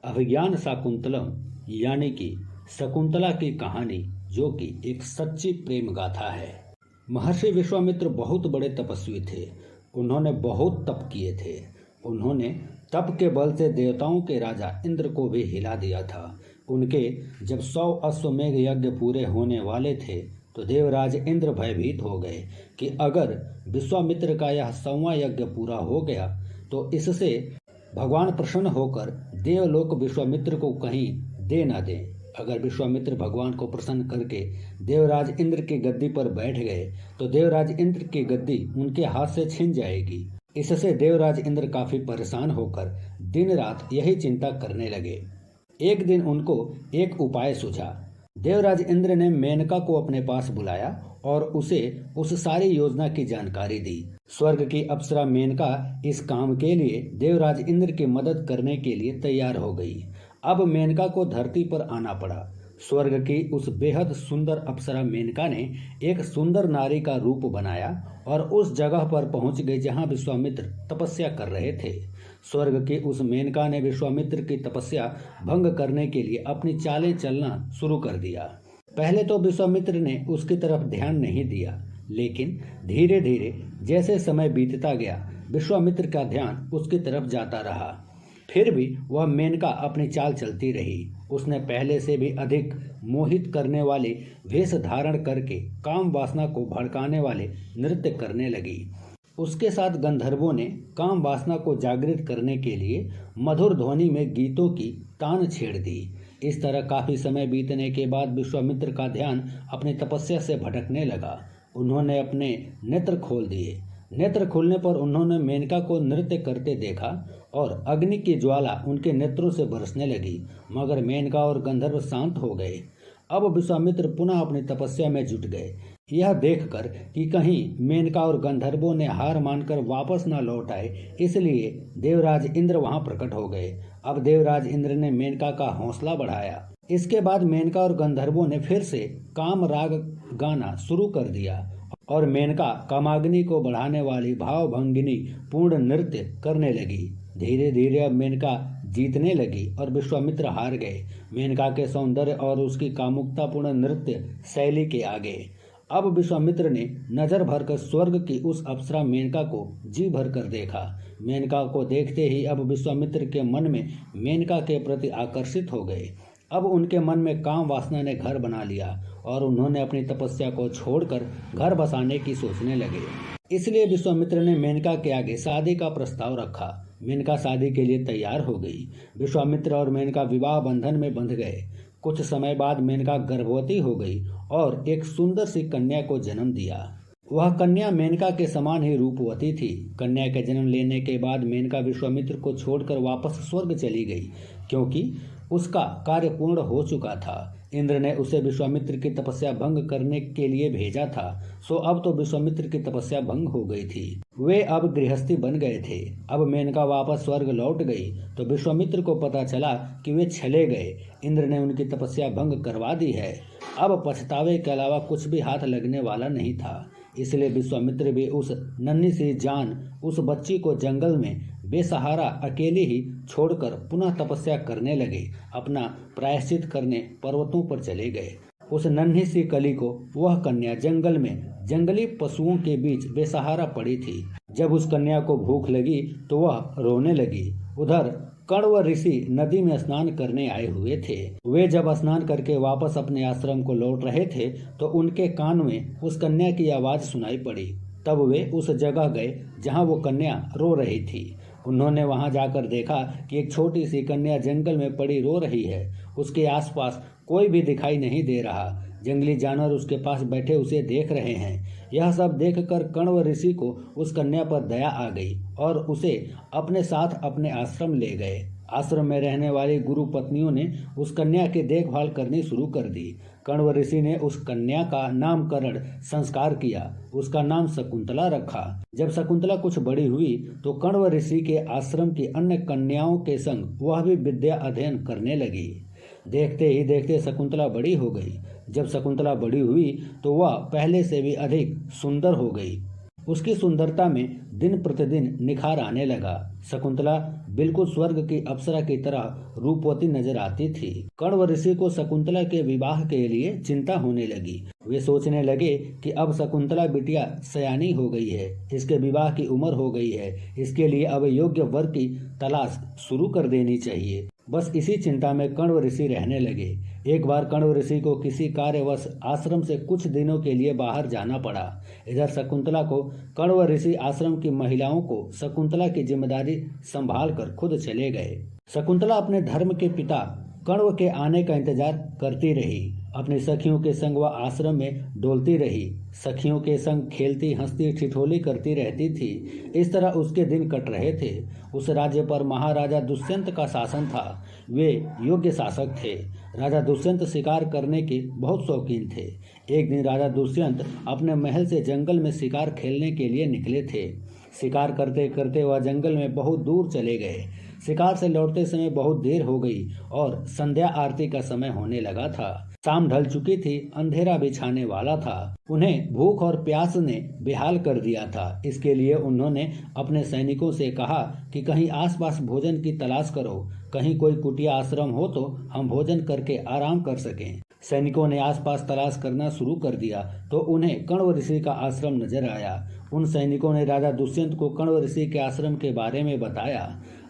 अभिज्ञान शाकुंतलम यानी कि शकुंतला की कहानी, जो कि एक सच्ची प्रेम गाथा है। महर्षि विश्वामित्र बहुत बड़े तपस्वी थे। उन्होंने बहुत तप किए थे। उन्होंने तप के बल से देवताओं के राजा इंद्र को भी हिला दिया था। उनके जब 100 अश्वमेघ यज्ञ पूरे होने वाले थे तो देवराज इंद्र भयभीत हो गए कि अगर विश्वामित्र का यह 100वां यज्ञ पूरा हो गया तो इससे भगवान प्रसन्न होकर देवलोक विश्वामित्र को कहीं दे न दें। अगर विश्वामित्र भगवान को प्रसन्न करके देवराज इंद्र की गद्दी पर बैठ गए तो देवराज इंद्र की गद्दी उनके हाथ से छिन जाएगी। इससे देवराज इंद्र काफी परेशान होकर दिन रात यही चिंता करने लगे। एक दिन उनको एक उपाय सूझा। देवराज इंद्र ने मेनका को अपने पास बुलाया और उसे उस सारी योजना की जानकारी दी। स्वर्ग की अप्सरा मेनका इस काम के लिए देवराज इंद्र की मदद करने के लिए तैयार हो गई। अब मेनका को धरती पर आना पड़ा। स्वर्ग की उस बेहद सुंदर अप्सरा मेनका ने एक सुंदर नारी का रूप बनाया और उस जगह पर पहुंच गई जहां विश्वामित्र तपस्या कर रहे थे। स्वर्ग की उस मेनका ने विश्वामित्र की तपस्या भंग करने के लिए अपनी चालें चलना शुरू कर दिया। पहले तो विश्वामित्र ने उसकी तरफ ध्यान नहीं दिया, लेकिन धीरे धीरे जैसे समय बीतता गया विश्वामित्र का ध्यान उसकी तरफ जाता रहा। फिर भी वह मेनका अपनी चाल चलती रही। उसने पहले से भी अधिक मोहित करने वाले वेश धारण करके काम वासना को भड़काने वाले नृत्य करने लगी। उसके साथ गंधर्वों ने काम वासना को जागृत करने के लिए मधुर ध्वनि में गीतों की तान छेड़ दी। इस तरह काफी समय बीतने के बाद विश्वामित्र का ध्यान अपनी तपस्या से भटकने लगा। उन्होंने अपने नेत्र खोल दिए। नेत्र खुलने पर उन्होंने मेनका को नृत्य करते देखा और अग्नि की ज्वाला उनके नेत्रों से बरसने लगी, मगर मेनका और गंधर्व शांत हो गए। अब विश्वामित्र पुनः अपनी तपस्या में जुट गए। यह देखकर कि कहीं मेनका और गंधर्वों ने हार मानकर वापस न लौट आए, इसलिए देवराज इंद्र वहां प्रकट हो गए। अब देवराज इंद्र ने मेनका का हौसला बढ़ाया। इसके बाद मेनका और गंधर्वों ने फिर से काम राग गाना शुरू कर दिया और मेनका कामाग्नि को बढ़ाने वाली भावभंगिनी पूर्ण नृत्य करने लगी। धीरे धीरे अब मेनका जीतने लगी और विश्वामित्र हार गए। मेनका के सौंदर्य और उसकी कामुकतापूर्ण नृत्य शैली के आगे। अब विश्वामित्र ने नजर भरकर स्वर्ग की उस अप्सरा मेनका को जी भर कर देखा। मेनका को देखते ही अब विश्वामित्र के मन में मेनका के प्रति आकर्षित हो गए। अब उनके मन में काम वासना ने घर बना लिया और उन्होंने अपनी तपस्या को छोड़कर घर बसाने की सोचने लगे। इसलिए विश्वामित्र ने मेनका के आगे शादी का प्रस्ताव रखा। मेनका शादी के लिए तैयार हो गई। विश्वामित्र और मेनका विवाह बंधन में बंध गए। कुछ समय बाद मेनका गर्भवती हो गई और एक सुंदर सी कन्या को जन्म दिया। वह कन्या मेनका के समान ही रूपवती थी। कन्या के जन्म लेने के बाद मेनका विश्वामित्र को छोड़कर वापस स्वर्ग चली गई, क्योंकि उसका कार्य पूर्ण हो चुका था। इंद्र ने उसे विश्वामित्र की तपस्या भंग करने के लिए भेजा था, सो अब तो विश्वामित्र की तपस्या भंग हो गई थी। वे अब गृहस्थी बन गए थे। अब मेनका वापस स्वर्ग लौट गई तो विश्वामित्र को पता चला कि वे चले गए। इंद्र ने उनकी तपस्या भंग करवा दी है। अब पछतावे के अलावा कुछ भी हाथ लगने वाला नहीं था। इसलिए विश्वामित्र भी उस नन्ही सी जान, उस बच्ची को जंगल में बेसहारा अकेले ही छोड़कर पुनः तपस्या करने लगे। अपना प्रायश्चित करने पर्वतों पर चले गए। उस नन्ही सी कली को वह कन्या जंगल में जंगली पशुओं के बीच बेसहारा पड़ी थी। जब उस कन्या को भूख लगी तो वह रोने लगी। उधर कण्व ऋषि नदी में स्नान करने आए हुए थे। वे जब स्नान करके वापस अपने आश्रम को लौट रहे थे तो उनके कान में उस कन्या की आवाज सुनाई पड़ी। तब वे उस जगह गए जहां वो कन्या रो रही थी। उन्होंने वहां जाकर देखा कि एक छोटी सी कन्या जंगल में पड़ी रो रही है। उसके आसपास कोई भी दिखाई नहीं दे रहा। जंगली जानवर उसके पास बैठे उसे देख रहे हैं। यह सब देखकर कण्व ऋषि को उस कन्या पर दया आ गई और उसे अपने साथ अपने आश्रम ले गए। आश्रम में रहने वाली गुरु पत्नियों ने उस कन्या की देखभाल करनी शुरू कर दी। कण्व ऋषि ने उस कन्या का नामकरण संस्कार किया। उसका नाम शकुंतला रखा। जब शकुंतला कुछ बड़ी हुई तो कण्व ऋषि के आश्रम की अन्य कन्याओं के संग वह भी विद्या अध्ययन करने लगी। देखते ही देखते शकुंतला बड़ी हो गई। जब शकुंतला बड़ी हुई तो वह पहले से भी अधिक सुंदर हो गई। उसकी सुंदरता में दिन प्रतिदिन निखार आने लगा। शकुंतला बिल्कुल स्वर्ग की अप्सरा की तरह रूपवती नजर आती थी। कण्व ऋषि को शकुंतला के विवाह के लिए चिंता होने लगी। वे सोचने लगे कि अब शकुंतला बिटिया सयानी हो गई है, इसके विवाह की उम्र हो गई है, इसके लिए अब योग्य वर की तलाश शुरू कर देनी चाहिए। बस इसी चिंता में कण्व ऋषि रहने लगे। एक बार कण्व ऋषि को किसी कार्यवश आश्रम से कुछ दिनों के लिए बाहर जाना पड़ा। इधर शकुंतला को कण्व ऋषि आश्रम की महिलाओं को शकुंतला की जिम्मेदारी संभाल कर खुद चले गए। शकुंतला अपने धर्म के पिता कण्व के आने का इंतजार करती रही। अपनी सखियों के संग वह आश्रम में डोलती रही, सखियों के संग खेलती हंसती ठिठोली करती रहती थी। इस तरह उसके दिन कट रहे थे। उस राज्य पर महाराजा दुष्यंत का शासन था। वे योग्य शासक थे। राजा दुष्यंत शिकार करने के बहुत शौकीन थे। एक दिन राजा दुष्यंत अपने महल से जंगल में शिकार खेलने के लिए निकले थे। शिकार करते करते वह जंगल में बहुत दूर चले गए। शिकार से लौटते समय बहुत देर हो गई और संध्या आरती का समय होने लगा था। शाम ढल चुकी थी, अंधेरा भी छाने वाला था। उन्हें भूख और प्यास ने बेहाल कर दिया था। इसके लिए उन्होंने अपने सैनिकों से कहा कि कहीं आसपास भोजन की तलाश करो, कहीं कोई कुटिया आश्रम हो तो हम भोजन करके आराम कर सकें। सैनिकों ने आसपास तलाश करना शुरू कर दिया तो उन्हें कण्व ऋषि का आश्रम नजर आया। उन सैनिकों ने राजा दुष्यंत को कण्व ऋषि के आश्रम के बारे में बताया।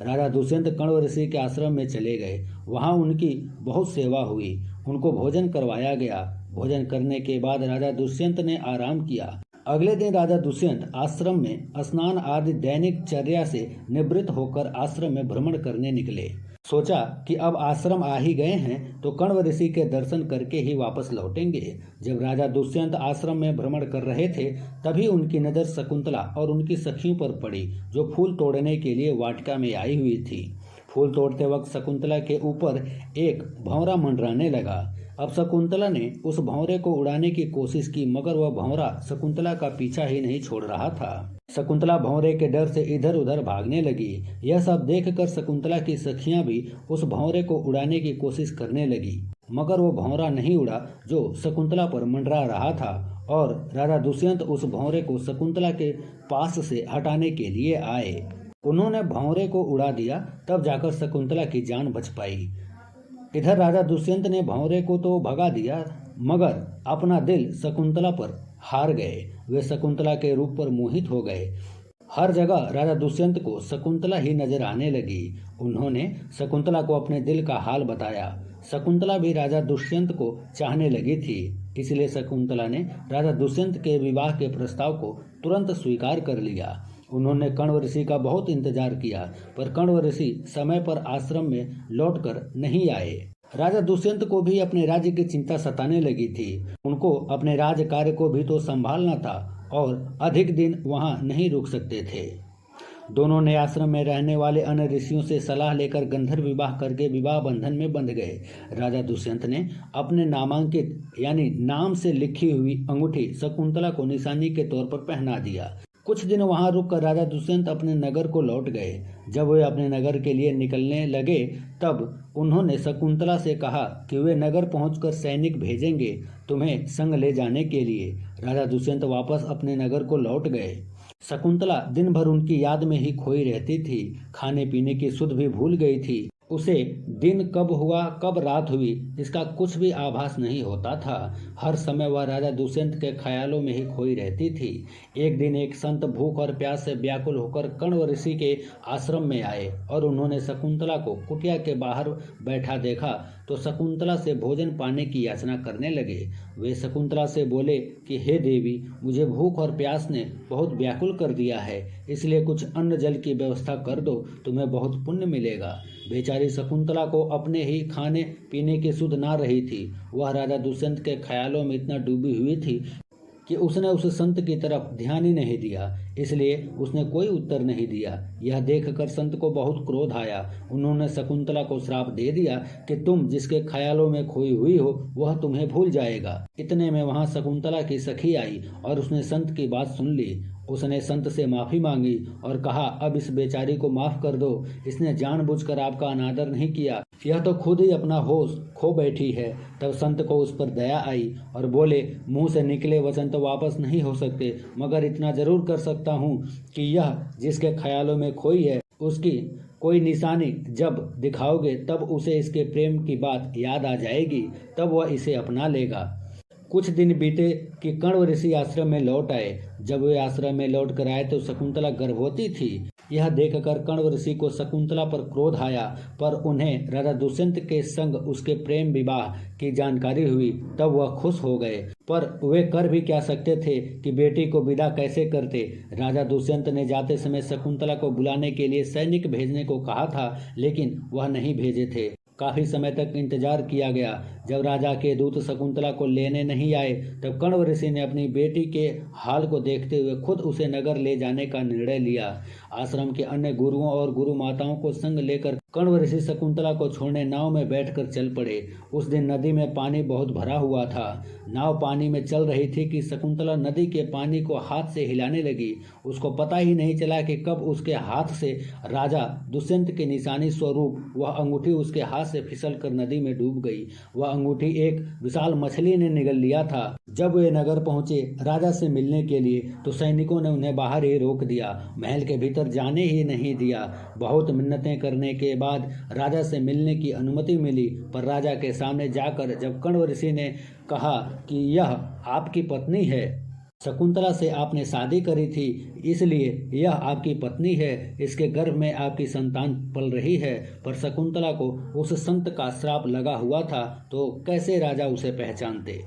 राजा दुष्यंत कण्व ऋषि के आश्रम में चले गए। वहां उनकी बहुत सेवा हुई, उनको भोजन करवाया गया। भोजन करने के बाद राजा दुष्यंत ने आराम किया। अगले दिन राजा दुष्यंत आश्रम में स्नान आदि दैनिक चर्या से निवृत्त होकर आश्रम में भ्रमण करने निकले। सोचा कि अब आश्रम आ ही गए हैं तो कण्व ऋषि के दर्शन करके ही वापस लौटेंगे। जब राजा दुष्यंत आश्रम में भ्रमण कर रहे थे तभी उनकी नज़र शकुंतला और उनकी सखियों पर पड़ी, जो फूल तोड़ने के लिए वाटिका में आई हुई थी। फूल तोड़ते वक्त शकुंतला के ऊपर एक भंवरा मंडराने लगा। अब शकुंतला ने उस भंवरे को उड़ाने की कोशिश की, मगर वह भंवरा शकुंतला का पीछा ही नहीं छोड़ रहा था। शकुंतला भंवरे के डर से इधर उधर भागने लगी। यह सब देखकर शकुंतला की सखियां भी उस भंवरे को उड़ाने की कोशिश करने लगी, मगर वो भंवरा नहीं उड़ा जो शकुंतला पर मंडरा रहा था। और राजा दुष्यंत उस भंवरे को शकुंतला के पास से हटाने के लिए आए। उन्होंने भंवरे को उड़ा दिया, तब जाकर शकुंतला की जान बच पाई। इधर राजा दुष्यंत ने भंवरे को तो भगा दिया, मगर अपना दिल शकुंतला पर हार गए। वे शकुंतला के रूप पर मोहित हो गए। हर जगह राजा दुष्यंत को शकुंतला ही नजर आने लगी। उन्होंने शकुंतला को अपने दिल का हाल बताया। शकुंतला भी राजा दुष्यंत को चाहने लगी थी, इसलिए शकुंतला ने राजा दुष्यंत के विवाह के प्रस्ताव को तुरंत स्वीकार कर लिया। उन्होंने कण्व ऋषि का बहुत इंतजार किया, पर कण्व ऋषि समय पर आश्रम में लौटकर नहीं आए। राजा दुष्यंत को भी अपने राज्य की चिंता सताने लगी थी। उनको अपने राज कार्य को भी तो संभालना था और अधिक दिन वहां नहीं रुक सकते थे। दोनों ने आश्रम में रहने वाले अन्य ऋषियों से सलाह लेकर गंधर्व विवाह करके विवाह बंधन में बंध गए। राजा दुष्यंत ने अपने नामांकित यानी नाम से लिखी हुई अंगूठी शकुंतला को निशानी के तौर पर पहना दिया। कुछ दिन वहां रुककर राजा दुष्यंत अपने नगर को लौट गए। जब वे अपने नगर के लिए निकलने लगे तब उन्होंने शकुंतला से कहा कि वे नगर पहुंचकर सैनिक भेजेंगे तुम्हें संग ले जाने के लिए। राजा दुष्यंत वापस अपने नगर को लौट गए। शकुंतला दिन भर उनकी याद में ही खोई रहती थी। खाने पीने की सुध भी भूल गई थी। उसे दिन कब हुआ कब रात हुई इसका कुछ भी आभास नहीं होता था। हर समय वह राजा दुष्यंत के ख्यालों में ही खोई रहती थी। एक दिन एक संत भूख और प्यास से व्याकुल होकर कण्व ऋषि के आश्रम में आए और उन्होंने शकुंतला को कुटिया के बाहर बैठा देखा तो शकुंतला से भोजन पाने की याचना करने लगे। वे शकुंतला से बोले कि हे देवी, मुझे भूख और प्यास ने बहुत व्याकुल कर दिया है, इसलिए कुछ अन्न जल की व्यवस्था कर दो, तुम्हें बहुत पुण्य मिलेगा। बेचारी शकुंतला को अपने ही खाने पीने की सुध ना रही थी। वह राजा दुष्यंत के ख्यालों में इतना डूबी हुई थी कि उसने उस संत की तरफ ध्यान ही नहीं दिया, इसलिए उसने कोई उत्तर नहीं दिया। यह देखकर संत को बहुत क्रोध आया। उन्होंने शकुंतला को श्राप दे दिया कि तुम जिसके ख्यालों में खोई हुई हो वह तुम्हें भूल जाएगा। इतने में वहां शकुंतला की सखी आई और उसने संत की बात सुन ली। उसने संत से माफी मांगी और कहा अब इस बेचारी को माफ कर दो, इसने जानबूझकर आपका अनादर नहीं किया। यह तो खुद ही अपना होश खो बैठी है। तब संत को उस पर दया आई और बोले, मुंह से निकले वचन तो वापस नहीं हो सकते, मगर इतना जरूर कर सकता हूँ कि यह जिसके ख्यालों में खोई है उसकी कोई निशानी जब दिखाओगे तब उसे इसके प्रेम की बात याद आ जाएगी, तब वह इसे अपना लेगा। कुछ दिन बीते कि कण्व ऋषि आश्रम में लौट आए। जब वे आश्रम में लौट कर आए तो शकुंतला गर्भवती थी। यह देखकर कण्व ऋषि को शकुंतला पर क्रोध आया, पर उन्हें राजा दुष्यंत के संग उसके प्रेम विवाह की जानकारी हुई तब वह खुश हो गए। पर वे कर भी क्या सकते थे कि बेटी को विदा कैसे करते। राजा दुष्यंत ने जाते समय शकुंतला को बुलाने के लिए सैनिक भेजने को कहा था, लेकिन वह नहीं भेजे थे। काफी समय तक इंतजार किया गया। जब राजा के दूत शकुंतला को लेने नहीं आए तब कण्व ऋषि ने अपनी बेटी के हाल को देखते हुए खुद उसे नगर ले जाने का निर्णय लिया। आश्रम के अन्य गुरुओं और गुरु माताओं को संग लेकर कण्व ऋषि शकुंतला को छोड़ने नाव में बैठकर चल पड़े। उस दिन नदी में पानी बहुत भरा हुआ था। नाव पानी में चल रही थी कि शकुंतला नदी के पानी को हाथ से हिलाने लगी। उसको पता ही नहीं चला कि कब उसके हाथ से राजा दुष्यंत की निशानी स्वरूप वह अंगूठी उसके हाथ से फिसलकर नदी में डूब गई। वह अंगूठी एक विशाल मछली ने निगल लिया था। जब वे नगर पहुंचे राजा से मिलने के लिए तो सैनिकों ने उन्हें बाहर ही रोक दिया, महल के भीतर जाने ही नहीं दिया। बहुत मिन्नतें करने के बाद राजा से मिलने की अनुमति मिली, पर राजा के सामने जाकर जब कण्व ऋषि ने कहा कि यह आपकी पत्नी है, शकुंतला से आपने शादी करी थी, इसलिए यह आपकी पत्नी है, इसके गर्भ में आपकी संतान पल रही है, पर शकुंतला को उस संत का श्राप लगा हुआ था तो कैसे राजा उसे पहचानते।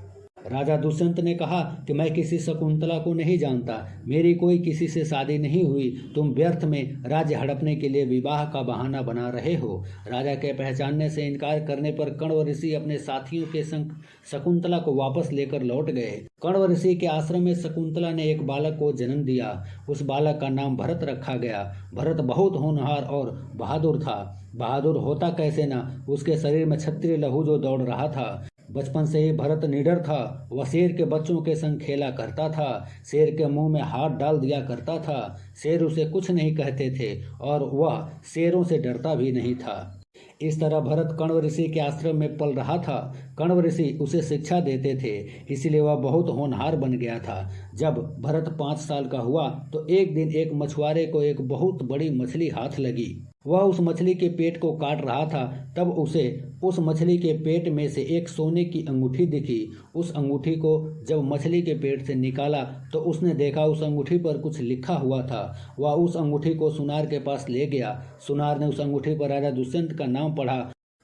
राजा दुष्यंत ने कहा कि मैं किसी शकुंतला को नहीं जानता, मेरी कोई किसी से शादी नहीं हुई, तुम व्यर्थ में राज्य हड़पने के लिए विवाह का बहाना बना रहे हो। राजा के पहचानने से इनकार करने पर कण्व ऋषि अपने साथियों के संग शकुंतला को वापस लेकर लौट गए। कण्व ऋषि के आश्रम में शकुंतला ने एक बालक को जन्म दिया। उस बालक का नाम भरत रखा गया। भरत बहुत होनहार और बहादुर था। बहादुर होता कैसे ना, उसके शरीर में क्षत्रिय लहू जो दौड़ रहा था। बचपन से ही भरत निडर था। वह शेर के बच्चों के संग खेला करता था, शेर के मुंह में हाथ डाल दिया करता था। शेर उसे कुछ नहीं कहते थे और वह शेरों से डरता भी नहीं था। इस तरह भरत कण्व ऋषि के आश्रम में पल रहा था। कण्व ऋषि उसे शिक्षा देते थे, इसलिए वह बहुत होनहार बन गया था। जब भरत 5 साल का हुआ तो एक दिन एक मछुआरे को एक बहुत बड़ी मछली हाथ लगी। वह उस मछली के पेट को काट रहा था, तब उसे उस मछली के पेट में से एक सोने की अंगूठी दिखी। उस अंगूठी को जब मछली के पेट से निकाला तो उसने देखा उस अंगूठी पर कुछ लिखा हुआ था। वह उस अंगूठी को सुनार के पास ले गया। सुनार ने उस अंगूठी पर राजा दुष्यंत का नाम पढ़ा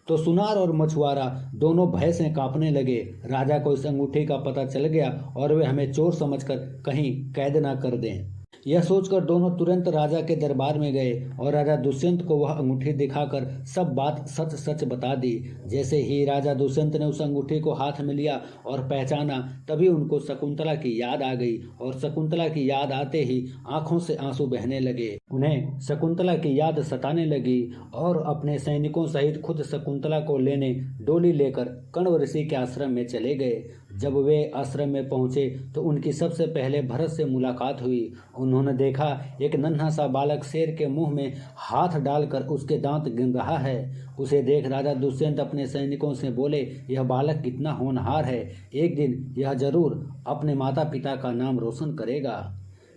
तो सुनार और मछुआरा दोनों भय से कांपने लगे। राजा को इस अंगूठी का पता चल गया और वे हमें चोर समझकर कहीं कैद न कर दें। यह सोचकर दोनों तुरंत राजा के दरबार में गए और राजा दुष्यंत को वह अंगूठी दिखाकर सब बात सच सच बता दी। जैसे ही राजा दुष्यंत ने उस अंगूठी को हाथ में लिया और पहचाना, तभी उनको शकुंतला की याद आ गई और शकुंतला की याद आते ही आंखों से आंसू बहने लगे। उन्हें शकुंतला की याद सताने लगी और अपने सैनिकों सहित खुद शकुंतला को लेने डोली लेकर कण्व ऋषि के आश्रम में चले गए। जब वे आश्रम में पहुंचे तो उनकी सबसे पहले भरत से मुलाकात हुई। उन्होंने देखा एक नन्हा सा बालक शेर के मुंह में हाथ डालकर उसके दांत गिन रहा है। उसे देख राजा दुष्यंत अपने सैनिकों से बोले, यह बालक कितना होनहार है, एक दिन यह जरूर अपने माता पिता का नाम रोशन करेगा।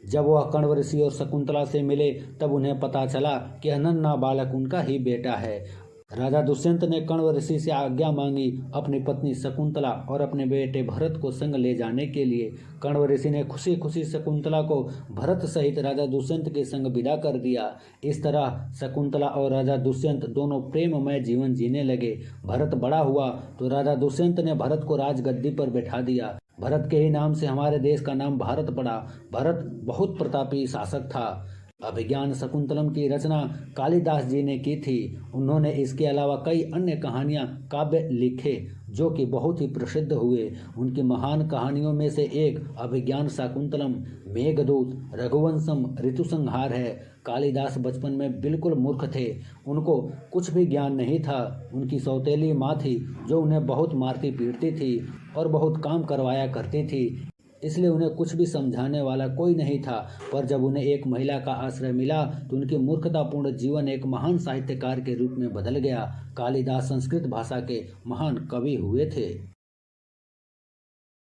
जब वह कण्व ऋषि और शकुंतला से मिले तब उन्हें पता चला कि यह नन्हा बालक उनका ही बेटा है। राजा दुष्यंत ने कण्व ऋषि से आज्ञा मांगी अपनी पत्नी शकुंतला और अपने बेटे भरत को संग ले जाने के लिए। कण्व ऋषि ने खुशी खुशी शकुंतला को भरत सहित राजा दुष्यंत के संग विदा कर दिया। इस तरह शकुंतला और राजा दुष्यंत दोनों प्रेममय जीवन जीने लगे। भरत बड़ा हुआ तो राजा दुष्यंत ने भरत को राजगद्दी पर बैठा दिया। भरत के ही नाम से हमारे देश का नाम भारत पड़ा। भरत बहुत प्रतापी शासक था। अभिज्ञान शकुंतलम की रचना कालिदास जी ने की थी। उन्होंने इसके अलावा कई अन्य कहानियां काव्य लिखे जो कि बहुत ही प्रसिद्ध हुए। उनकी महान कहानियों में से एक अभिज्ञान शाकुंतलम, मेघदूत, रघुवंशम, ऋतुसंहार है। कालिदास बचपन में बिल्कुल मूर्ख थे। उनको कुछ भी ज्ञान नहीं था। उनकी सौतेली माँ थी जो उन्हें बहुत मारती पीटती थी और बहुत काम करवाया करती थी। इसलिए उन्हें कुछ भी समझाने वाला कोई नहीं था। पर जब उन्हें एक महिला का आश्रय मिला तो उनकी मूर्खतापूर्ण जीवन एक महान साहित्यकार के रूप में बदल गया। कालिदास संस्कृत भाषा के महान कवि हुए थे।